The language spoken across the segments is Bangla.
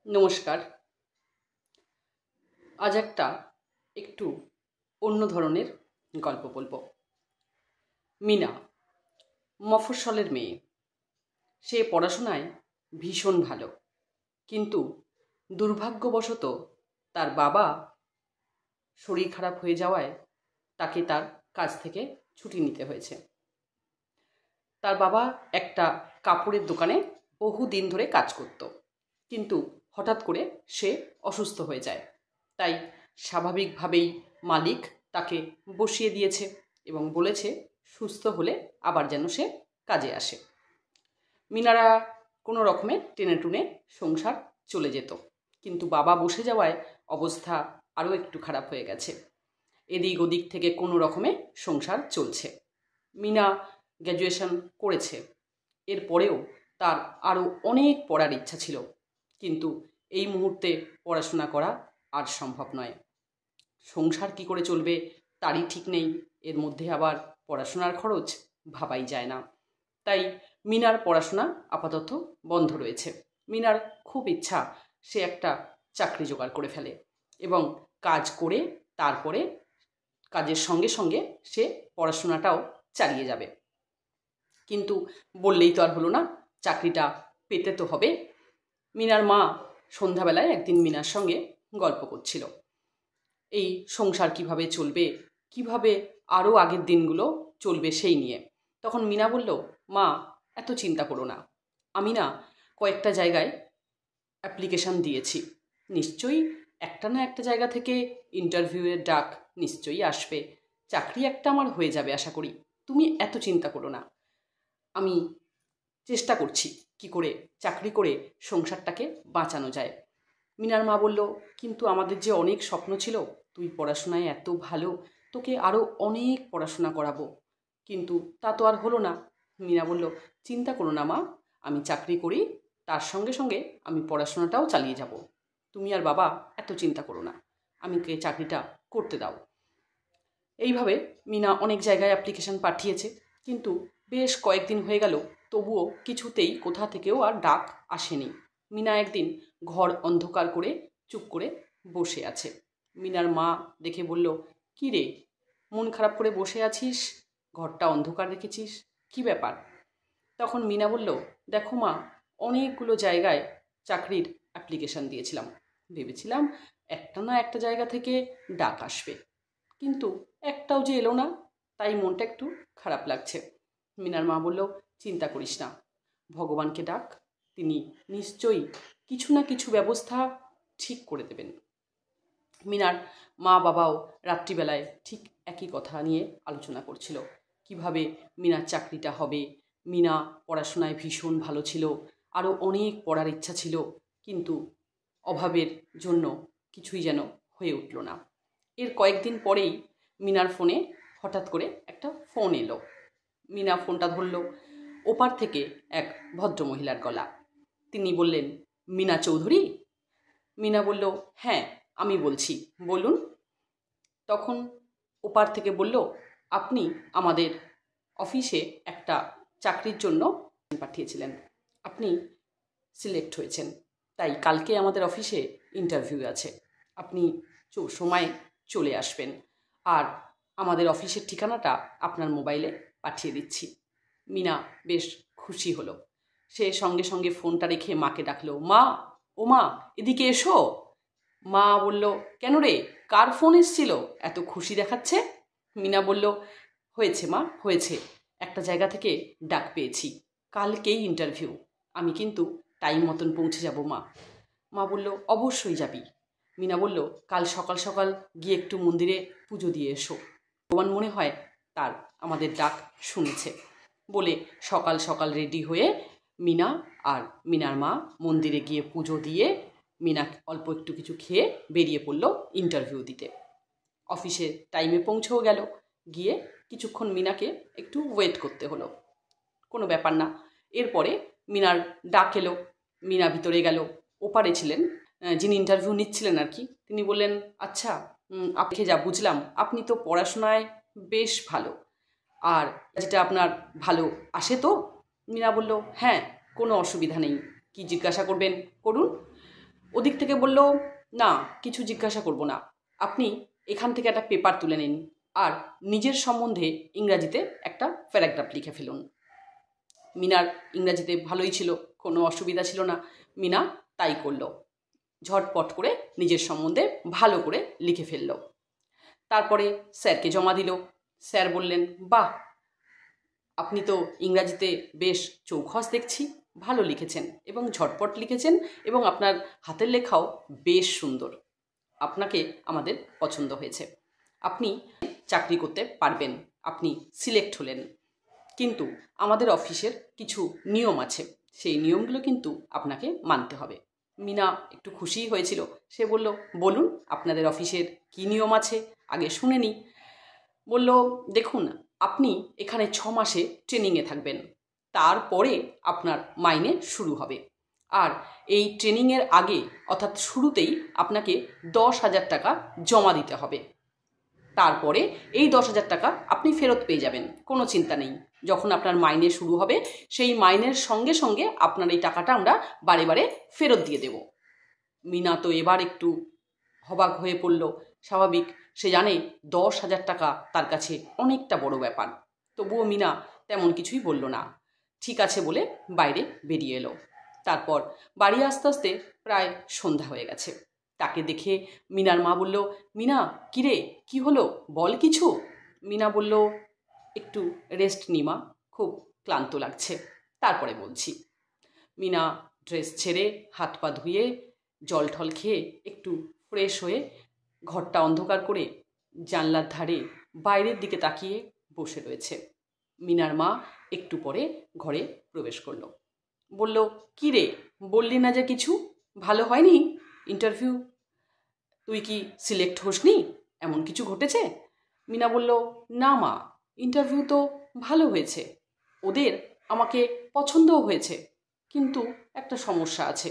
নমস্কার। আজ একটু অন্য ধরনের গল্প বলবো। মিনা মফস্বলের মেয়ে। সে পড়াশোনায় ভীষণ ভালো, কিন্তু দুর্ভাগ্যবশত তার বাবা শরীর খারাপ হয়ে যাওয়ায় তাকে তার কাজ থেকে ছুটি নিতে হয়েছে। তার বাবা একটা কাপড়ের দোকানে বহুদিন ধরে কাজ করত, কিন্তু হঠাৎ করে সে অসুস্থ হয়ে যায়। তাই স্বাভাবিকভাবেই মালিক তাকে বসিয়ে দিয়েছে এবং বলেছে সুস্থ হলে আবার যেন সে কাজে আসে। মিনারা কোনো রকমে টেনে টুনে সংসার চলে যেত, কিন্তু বাবা বসে যাওয়ায় অবস্থা আরও একটু খারাপ হয়ে গেছে। এদিক ওদিক থেকে কোনো রকমে সংসার চলছে। মিনা গ্র্যাজুয়েশন করেছে, এরপরেও তার আরও অনেক পড়ার ইচ্ছা ছিল, কিন্তু এই মুহূর্তে পড়াশোনা করা আর সম্ভব নয়। সংসার কি করে চলবে তারই ঠিক নেই, এর মধ্যে আবার পড়াশোনার খরচ ভাবাই যায় না। তাই মিনার পড়াশোনা আপাতত বন্ধ রয়েছে। মিনার খুব ইচ্ছা সে একটা চাকরি জোগাড় করে ফেলে এবং কাজ করে তারপরে কাজের সঙ্গে সঙ্গে সে পড়াশোনাটাও চালিয়ে যাবে। কিন্তু বললেই তো আর হলো না, চাকরিটা পেতে তো হবে। মিনার মা সন্ধ্যাবেলায় একদিন মিনার সঙ্গে গল্প করছিল, এই সংসার কিভাবে চলবে, কিভাবে আরও আগের দিনগুলো চলবে সেই নিয়ে। তখন মিনা বলল, মা এত চিন্তা করো না, আমি না কয়েকটা জায়গায় অ্যাপ্লিকেশান দিয়েছি, নিশ্চয়ই একটা না একটা জায়গা থেকে ইন্টারভিউয়ের ডাক নিশ্চয়ই আসবে, চাকরি একটা আমার হয়ে যাবে আশা করি, তুমি এত চিন্তা করো না, আমি চেষ্টা করছি কি করে চাকরি করে সংসারটাকে বাঁচানো যায়। মিনার মা বলল, কিন্তু আমাদের যে অনেক স্বপ্ন ছিল, তুই পড়াশোনায় এত ভালো, তোকে আরও অনেক পড়াশোনা করাবো, কিন্তু তা তো আর হলো না। মিনা বলল, চিন্তা করো না মা, আমি চাকরি করি, তার সঙ্গে সঙ্গে আমি পড়াশোনাটাও চালিয়ে যাব, তুমি আর বাবা এত চিন্তা করো না, আমাকে চাকরিটা করতে দাও। এইভাবে মিনা অনেক জায়গায় অ্যাপ্লিকেশান পাঠিয়েছে, কিন্তু বেশ কয়েকদিন হয়ে গেল, তবুও কিছুতেই কোথা থেকেও আর ডাক আসেনি। মিনা একদিন ঘর অন্ধকার করে চুপ করে বসে আছে। মিনার মা দেখে বলল, কী রে, মন খারাপ করে বসে আছিস, ঘরটা অন্ধকার রেখেছিস, কী ব্যাপার? তখন মিনা বলল, দেখো মা, অনেকগুলো জায়গায় চাকরির অ্যাপ্লিকেশান দিয়েছিলাম, ভেবেছিলাম একটা না একটা জায়গা থেকে ডাক আসবে, কিন্তু একটাও যে এলো না, তাই মনটা একটু খারাপ লাগছে। মিনার মা বলল, চিন্তা করিস না, ভগবানকে ডাক, তিনি নিশ্চয়ই কিছু না কিছু ব্যবস্থা ঠিক করে দেবেন। মিনার মা বাবাও রাত্রিবেলায় ঠিক একই কথা নিয়ে আলোচনা করছিল, কিভাবে মিনার চাকরিটা হবে। মিনা পড়াশোনায় ভীষণ ভালো ছিল, আরও অনেক পড়ার ইচ্ছা ছিল, কিন্তু অভাবের জন্য কিছুই যেন হয়ে উঠল না। এর কয়েকদিন পরেই মিনার ফোনে হঠাৎ করে একটা ফোন এলো। মিনা ফোনটা ধরল, ওপার থেকে এক ভদ্রমহিলার গলা। তিনি বললেন, মিনা চৌধুরী? মিনা বলল, হ্যাঁ আমি বলছি, বলুন। তখন ওপার থেকে বলল, আপনি আমাদের অফিসে একটা চাকরির জন্য পাঠিয়েছিলেন, আপনি সিলেক্ট হয়েছেন, তাই কালকে আমাদের অফিসে ইন্টারভিউ আছে, আপনি সময় চলে আসবেন, আর আমাদের অফিসের ঠিকানাটা আপনার মোবাইলে পাঠিয়ে দিচ্ছি। মিনা বেশ খুশি হলো, সে সঙ্গে সঙ্গে ফোনটা রেখে মাকে ডাকলো, মা, ও মা, এদিকে এসো। মা বলল, কেন রে, কার ফোন এসেছিল, এত খুশি দেখাচ্ছে? মিনা বলল, হয়েছে মা, হয়েছে, একটা জায়গা থেকে ডাক পেয়েছি, কালকেই ইন্টারভিউ, আমি কিন্তু টাইম মতন পৌঁছে যাব মা। মা বলল, অবশ্যই যাবি। মিনা বলল, কাল সকাল সকাল গিয়ে একটু মন্দিরে পুজো দিয়ে এসো, ভগবান মনে হয় তার আমাদের ডাক শুনেছে। বলে সকাল সকাল রেডি হয়ে মিনা আর মিনার মা মন্দিরে গিয়ে পুজো দিয়ে মিনা অল্প একটু কিছু খেয়ে বেরিয়ে পড়ল ইন্টারভিউ দিতে। অফিসে টাইমে পৌঁছেও গেল, গিয়ে কিছুক্ষণ মিনাকে একটু ওয়েট করতে হলো, কোনো ব্যাপার না। এরপরে মিনার ডাক এলো, মিনা ভিতরে গেল। ওপারে ছিলেন যিনি ইন্টারভিউ নিচ্ছিলেন আর কি, তিনি বললেন, আচ্ছা আপনি যা বুঝলাম আপনি তো পড়াশোনায় বেশ ভালো, আর যেটা আপনার ভালো আসে তো? মিনা বলল, হ্যাঁ, কোনো অসুবিধা নেই, কি জিজ্ঞাসা করবেন করুন। ওদিক থেকে বলল, না কিছু জিজ্ঞাসা করব না, আপনি এখান থেকে একটা পেপার তুলে নিন আর নিজের সম্বন্ধে ইংরাজিতে একটা প্যারাগ্রাফ লিখে ফেলুন। মিনার ইংরাজিতে ভালোই ছিল, কোনো অসুবিধা ছিল না। মিনা তাই করল, ঝটপট করে নিজের সম্বন্ধে ভালো করে লিখে ফেলল। তারপরে স্যারকে জমা দিল। স্যার বললেন, বাহ, আপনি তো ইংরাজিতে বেশ চৌখস দেখছি, ভালো লিখেছেন এবং ঝটপট লিখেছেন এবং আপনার হাতের লেখাও বেশ সুন্দর, আপনাকে আমাদের পছন্দ হয়েছে, আপনি চাকরি করতে পারবেন, আপনি সিলেক্ট হলেন। কিন্তু আমাদের অফিসের কিছু নিয়ম আছে, সেই নিয়মগুলো কিন্তু আপনাকে মানতে হবে। মিনা একটু খুশিই হয়েছিল। সে বলল, বলুন আপনাদের অফিসের কী নিয়ম আছে, আগে শুনে নিই। বলল, দেখুন আপনি এখানে 6 মাসে ট্রেনিংয়ে থাকবেন, তারপরে আপনার মাইনে শুরু হবে। আর এই ট্রেনিংয়ের আগে অর্থাৎ শুরুতেই আপনাকে 10,000 টাকা জমা দিতে হবে। তারপরে এই 10,000 টাকা আপনি ফেরত পেয়ে যাবেন, কোনো চিন্তা নেই। যখন আপনার মাইনে শুরু হবে সেই মাইনের সঙ্গে সঙ্গে আপনার এই টাকাটা আমরা বারে বারে ফেরত দিয়ে দেব। মিনা তো এবার একটু হবাক হয়ে পড়ল। স্বাভাবিক, সে জানে 10,000 টাকা তার কাছে অনেকটা বড় ব্যাপার। তবুও মিনা তেমন কিছুই বলল না, ঠিক আছে বলে বাইরে বেরিয়ে এলো। তারপর বাড়ি আস্তে আস্তে প্রায় সন্ধ্যা হয়ে গেছে। তাকে দেখে মিনার মা বলল, মিনা কিরে, কি হলো, বল কিছু। মিনা বলল, একটু রেস্ট নি মা, খুব ক্লান্ত লাগছে, তারপরে বলছি। মিনা ড্রেস ছেড়ে হাত পা ধুয়ে জল ঠল খেয়ে একটু ফ্রেশ হয়ে ঘরটা অন্ধকার করে জানলার ধারে বাইরের দিকে তাকিয়ে বসে রয়েছে। মিনার মা একটু পরে ঘরে প্রবেশ করলো। বলল, কী রে, বললি না যে কিছু, ভালো হয়নি ইন্টারভিউ, তুই কি সিলেক্ট হোসনি, এমন কিছু ঘটেছে? মিনা বলল, না মা, ইন্টারভিউ তো ভালো হয়েছে, ওদের আমাকে পছন্দও হয়েছে, কিন্তু একটা সমস্যা আছে,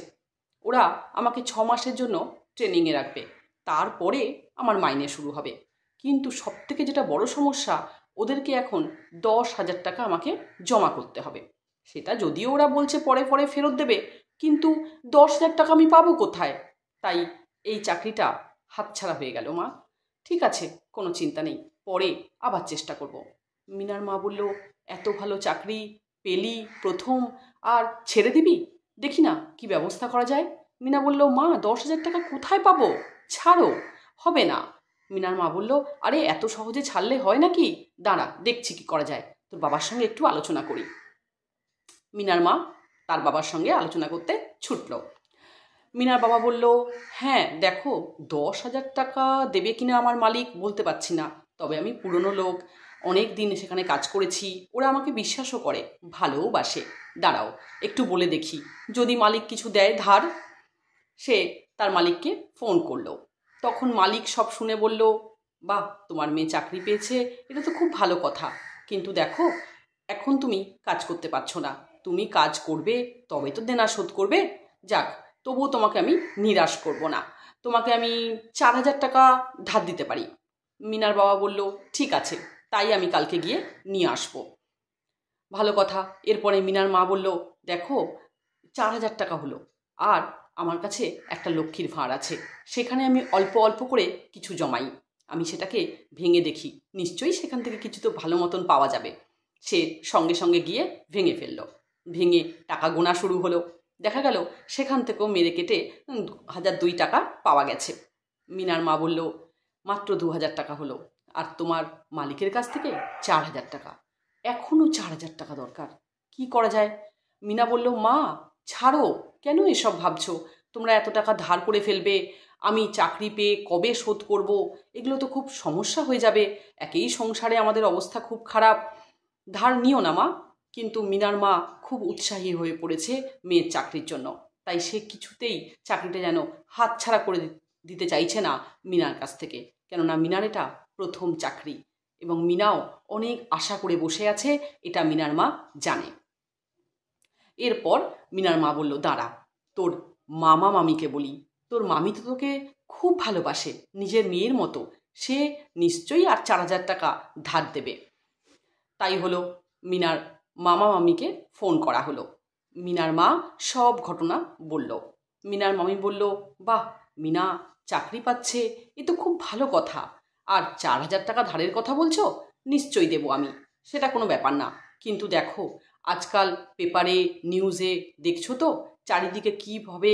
ওরা আমাকে 6 মাসের জন্য ট্রেনিংয়ে রাখবে, তারপরে আমার মাইনে শুরু হবে। কিন্তু সবথেকে যেটা বড় সমস্যা, ওদেরকে এখন 10,000 টাকা আমাকে জমা করতে হবে। সেটা যদিও ওরা বলছে পরে পরে ফেরত দেবে, কিন্তু 10,000 টাকা আমি পাবো কোথায়? তাই এই চাকরিটা হাতছাড়া হয়ে গেল মা। ঠিক আছে, কোনো চিন্তা নেই, পরে আবার চেষ্টা করব। মিনার মা বলল, এত ভালো চাকরি পেলি প্রথম, আর ছেড়ে দিবি? দেখি না কি ব্যবস্থা করা যায়। মিনা বলল, মা 10,000 টাকা কোথায় পাবো, ছাড়ো, হবে না। মিনার মা বলল, আরে এত সহজে ছাড়লে হয় নাকি, দাঁড়া দেখছি কি করা যায়, তোর বাবার সঙ্গে একটু আলোচনা করি। মিনার মা তার বাবার সঙ্গে আলোচনা করতে ছুটল। মিনার বাবা বলল, হ্যাঁ দেখো, 10,000 টাকা দেবে কিনা আমার মালিক বলতে পারছি না, তবে আমি পুরনো লোক, অনেক দিন সেখানে কাজ করেছি, ওরা আমাকে বিশ্বাসও করে, ভালোবাসে, দাঁড়াও একটু বলে দেখি, যদি মালিক কিছু দেয় ধার। সে তার মালিককে ফোন করলো। তখন মালিক সব শুনে বলল, বাহ, তোমার মেয়ে চাকরি পেয়েছে, এটা তো খুব ভালো কথা, কিন্তু দেখো এখন তুমি কাজ করতে পারছো না, তুমি কাজ করবে তবে তো দেনা শোধ করবে। যাক, তবুও তোমাকে আমি নিরাশ করব না, তোমাকে আমি 4,000 টাকা ধার দিতে পারি। মিনার বাবা বলল, ঠিক আছে, তাই আমি কালকে গিয়ে নিয়ে আসবো। ভালো কথা। এরপরে মিনার মা বলল, দেখো 4,000 টাকা হলো, আর আমার কাছে একটা লক্ষ্মীর ভাঁড় আছে, সেখানে আমি অল্প অল্প করে কিছু জমাই, আমি সেটাকে ভেঙে দেখি, নিশ্চয়ই সেখান থেকে কিছু তো ভালো মতন পাওয়া যাবে। সে সঙ্গে সঙ্গে গিয়ে ভেঙে ফেলল। ভেঙে টাকা গোনা শুরু হলো। দেখা গেল সেখান থেকেও মেরে কেটে 1,002 টাকা পাওয়া গেছে। মিনার মা বলল, মাত্র 2,000 টাকা হলো, আর তোমার মালিকের কাছ থেকে 4,000 টাকা, এখনও 4,000 টাকা দরকার, কি করা যায়? মিনা বলল, মা ছাড়ো, কেন এসব ভাবছো, তোমরা এত টাকা ধার করে ফেলবে, আমি চাকরি পেয়ে কবে শোধ করব, এগুলো তো খুব সমস্যা হয়ে যাবে, একেই সংসারে আমাদের অবস্থা খুব খারাপ, ধার নিও না মা। কিন্তু মিনার মা খুব উৎসাহী হয়ে পড়েছে মেয়ের চাকরির জন্য, তাই সে কিছুতেই চাকরিটা যেন হাতছাড়া করে দিতে চাইছে না মিনার কাছ থেকে, কেননা মিনার এটা প্রথম চাকরি এবং মিনাও অনেক আশা করে বসে আছে, এটা মিনার মা জানে। এরপর মিনার মা বলল, দাঁড়া, তোর মামা মামিকে বলি, তোর মামি তো তোকে খুব ভালোবাসে, নিজের মেয়ের মতো, সে নিশ্চয়ই আর 4,000 টাকা ধার দেবে। তাই হলো, মিনার মামা মামিকে ফোন করা হলো। মিনার মা সব ঘটনা বলল। মিনার মামি বলল, বাহ, মিনা চাকরি পাচ্ছে, এ তো খুব ভালো কথা। আর 4,000 টাকা ধারের কথা বলছো? নিশ্চয়ই দেবো আমি, সেটা কোনো ব্যাপার না। কিন্তু দেখো, আজকাল পেপারে নিউজে দেখছো তো চারিদিকে কীভাবে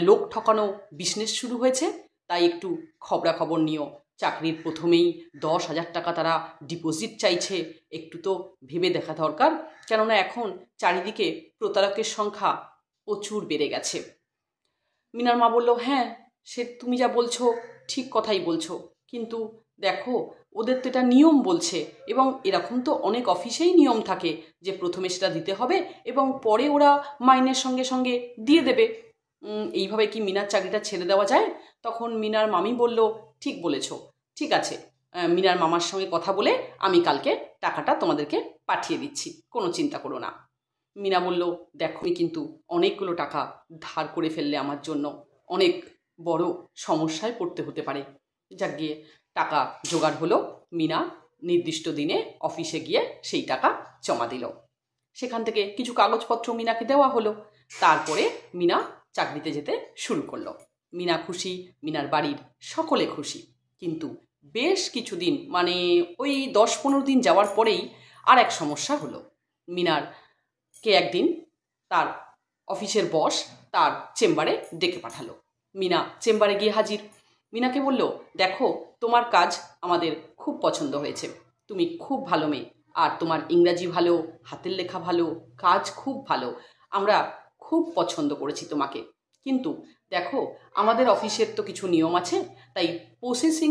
লোক ঠকানো বিজনেস শুরু হয়েছে। তাই একটু খবরাখবর নিও। চাকরির প্রথমেই 10,000 টাকা তারা ডিপোজিট চাইছে, একটু তো ভেবে দেখা দরকার। কেননা এখন চারিদিকে প্রতারকের সংখ্যা প্রচুর বেড়ে গেছে। মিনার মা বলল, হ্যাঁ, সে তুমি যা বলছো ঠিক কথাই বলছো, কিন্তু দেখো ওদের তো এটা নিয়ম বলছে, এবং এরকম তো অনেক অফিসেই নিয়ম থাকে যে প্রথমে সেটা দিতে হবে এবং পরে ওরা মাইনের সঙ্গে সঙ্গে দিয়ে দেবে। এইভাবে কি মিনার চাকরিটা ছেড়ে দেওয়া যায়? তখন মিনার মামি বলল, ঠিক বলেছো, ঠিক আছে, মিনার মামার সঙ্গে কথা বলে আমি কালকে টাকাটা তোমাদেরকে পাঠিয়ে দিচ্ছি, কোনো চিন্তা করো না। মিনা বলল, দেখো কিন্তু অনেকগুলো টাকা ধার করে ফেললে আমার জন্য অনেক বড় সমস্যায় পড়তে হতে পারে। যাক গিয়ে টাকা জোগাড় হলো। মিনা নির্দিষ্ট দিনে অফিসে গিয়ে সেই টাকা জমা দিল। সেখান থেকে কিছু কাগজপত্র মিনাকে দেওয়া হলো। তারপরে মিনা চাকরিতে যেতে শুরু করলো। মিনা খুশি, মিনার বাড়ির সকলে খুশি। কিন্তু বেশ কিছুদিন, মানে ওই 10-15 দিন যাওয়ার পরেই আর এক সমস্যা হলো। মিনারকে একদিন তার অফিসের বস তার চেম্বারে ডেকে পাঠালো। মিনা চেম্বারে গিয়ে হাজির। মিনাকে বলল, দেখো, তোমার কাজ আমাদের খুব পছন্দ হয়েছে, তুমি খুব ভালো মেয়ে, আর তোমার ইংরাজি ভালো, হাতের লেখা ভালো, কাজ খুব ভালো, আমরা খুব পছন্দ করেছি তোমাকে। কিন্তু দেখো, আমাদের অফিসের তো কিছু নিয়ম আছে, তাই প্রসেসিং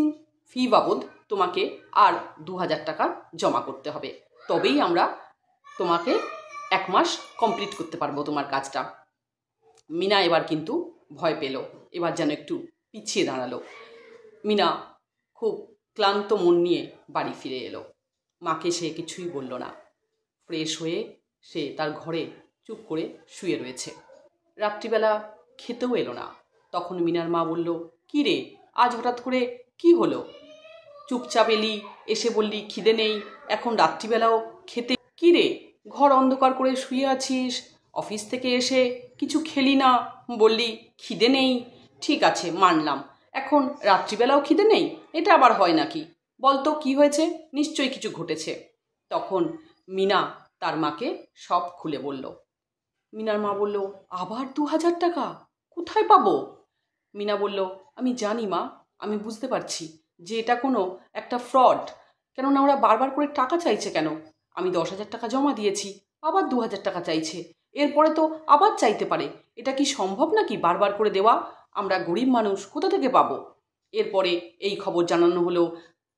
ফি বাবদ তোমাকে আর 2,000 টাকা জমা করতে হবে, তবেই আমরা তোমাকে 1 মাস কমপ্লিট করতে পারবো তোমার কাজটা। মিনা এবার কিন্তু ভয় পেল, এবার যেন একটু পিছিয়ে দাঁড়ালো। মিনা খুব ক্লান্ত মন নিয়ে বাড়ি ফিরে এলো। মাকে সে কিছুই বলল না। ফ্রেশ হয়ে সে তার ঘরে চুপ করে শুয়ে রয়েছে। রাত্রিবেলা খেতেও এলো না। তখন মিনার মা বলল, কী রে, আজ হঠাৎ করে কি হলো? চুপচাপ এলি, এসে বললি খিদে নেই, এখন রাত্রিবেলাও খেতে? কী রে, ঘর অন্ধকার করে শুয়ে আছিস, অফিস থেকে এসে কিছু খেলি না, বললি খিদে নেই। ঠিক আছে, মানলাম, এখন রাত্রিবেলাও খিদে নেই, এটা আবার হয় নাকি? বলতো কি হয়েছে, নিশ্চয়ই কিছু ঘটেছে। তখন মিনা তার মাকে সব খুলে বলল। মিনার মা বলল, আবার 2,000 টাকা কোথায় পাবো? মিনা বলল, আমি জানি মা, আমি বুঝতে পারছি যে এটা কোনো একটা ফ্রড। কেননা ওরা বারবার করে টাকা চাইছে কেন? আমি 10,000 টাকা জমা দিয়েছি, আবার 2,000 টাকা চাইছে, এরপরে তো আবার চাইতে পারে। এটা কি সম্ভব নাকি বারবার করে দেওয়া? আমরা গরিব মানুষ, কোথা থেকে পাবো? এরপরে এই খবর জানানো হলো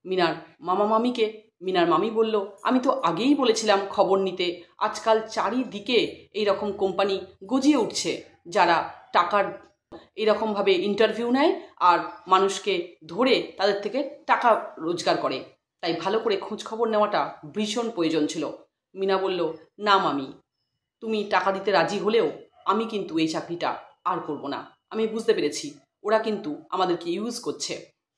মিনার মামা মামিকে। মিনার মামি বলল, আমি তো আগেই বলেছিলাম খবর নিতে, আজকাল চারিদিকে এইরকম কোম্পানি গজিয়ে উঠছে যারা টাকার এরকমভাবে ইন্টারভিউ নেয় আর মানুষকে ধরে তাদের থেকে টাকা রোজগার করে, তাই ভালো করে খোঁজ খবর নেওয়াটা ভীষণ প্রয়োজন ছিল। মিনা বলল, না মামি, তুমি টাকা দিতে রাজি হলেও আমি কিন্তু এই চাকরিটা আর করব না। আমি বুঝতে পেরেছি ওরা কিন্তু আমাদেরকে ইউজ করছে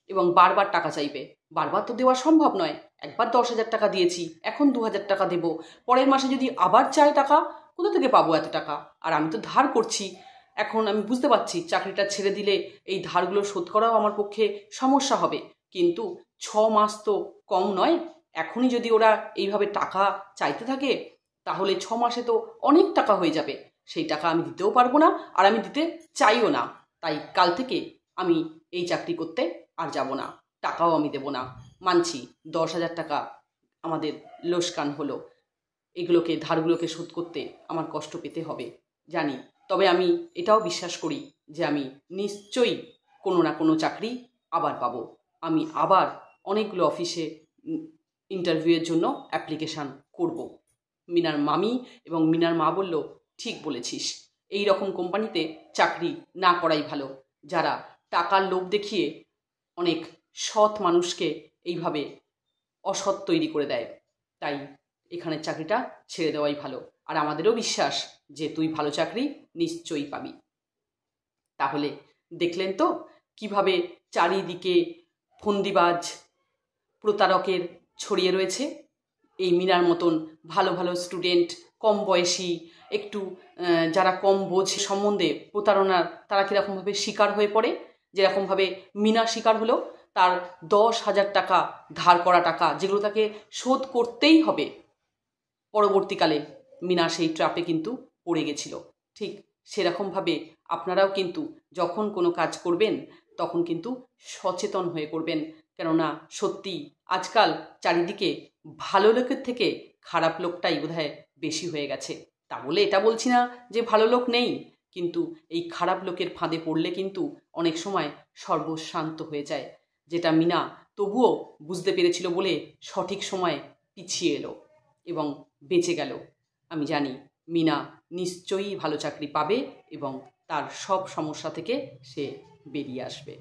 এবং বারবার টাকা চাইবে। বারবার তো দেওয়া সম্ভব নয়। একবার 10,000 টাকা দিয়েছি, এখন 2,000 টাকা দেবো, পরের মাসে যদি আবার চায় টাকা, কোথা থেকে পাবো এত টাকা? আর আমি তো ধার করছি। এখন আমি বুঝতে পারছি চাকরিটা ছেড়ে দিলে এই ধারগুলো শোধ করাও আমার পক্ষে সমস্যা হবে, কিন্তু 6 মাস তো কম নয়। এখনই যদি ওরা এইভাবে টাকা চাইতে থাকে তাহলে 6 মাসে তো অনেক টাকা হয়ে যাবে। সেই টাকা আমি দিতেও পারবো না, আর আমি দিতে চাইও না। তাই কাল থেকে আমি এই চাকরি করতে আর যাব না, টাকাও আমি দেব না। মানছি 10,000 টাকা আমাদের লোকসান হলো, এগুলোকে ধারগুলোকে শোধ করতে আমার কষ্ট পেতে হবে জানি, তবে আমি এটাও বিশ্বাস করি যে আমি নিশ্চয়ই কোনো না কোনো চাকরি আবার পাবো। আমি আবার অনেকগুলো অফিসে ইন্টারভিউয়ের জন্য অ্যাপ্লিকেশান করব। মিনার মামি এবং মিনার মা বলল, ঠিক বলেছিস, এই রকম কোম্পানিতে চাকরি না করাই ভালো, যারা টাকার লোভ দেখিয়ে অনেক সৎ মানুষকে এইভাবে অসৎ তৈরি করে দেয়। তাই এখানে চাকরিটা ছেড়ে দেওয়াই ভালো। আর আমাদেরও বিশ্বাস যে তুই ভালো চাকরি নিশ্চয়ই পাবি। তাহলে দেখলেন তো কিভাবে চারিদিকে ফন্দিবাজ প্রতারকের ছড়িয়ে রয়েছে। এই মিনার মতন ভালো ভালো স্টুডেন্ট, কম বয়সী একটু যারা কম বোঝে সম্বন্ধে প্রতারণার, তারা কীরকমভাবে শিকার হয়ে পড়ে, যেরকমভাবে মিনা শিকার হলো। তার 10,000 টাকা ধার করা টাকা, যেগুলো তাকে শোধ করতেই হবে, পরবর্তীকালে মিনা সেই ট্র্যাপে কিন্তু পড়ে গেছিল। ঠিক সেরকমভাবে আপনারাও কিন্তু যখন কোনো কাজ করবেন তখন কিন্তু সচেতন হয়ে করবেন। কেননা সত্যি আজকাল চারিদিকে ভালো লোকের থেকে খারাপ লোকটাই বোধহয় বেশি হয়ে গেছে। তা বলে এটা বলছি না যে ভালো লোক নেই, কিন্তু এই খারাপ লোকের ফাঁদে পড়লে কিন্তু অনেক সময় সর্বশান্ত হয়ে যায়, যেটা মিনা তবুও বুঝতে পেরেছিল বলে সঠিক সময়ে পিছিয়ে এলো এবং বেঁচে গেল। আমি জানি মিনা নিশ্চয়ই ভালো চাকরি পাবে এবং তার সব সমস্যা থেকে সে বেরিয়ে আসবে।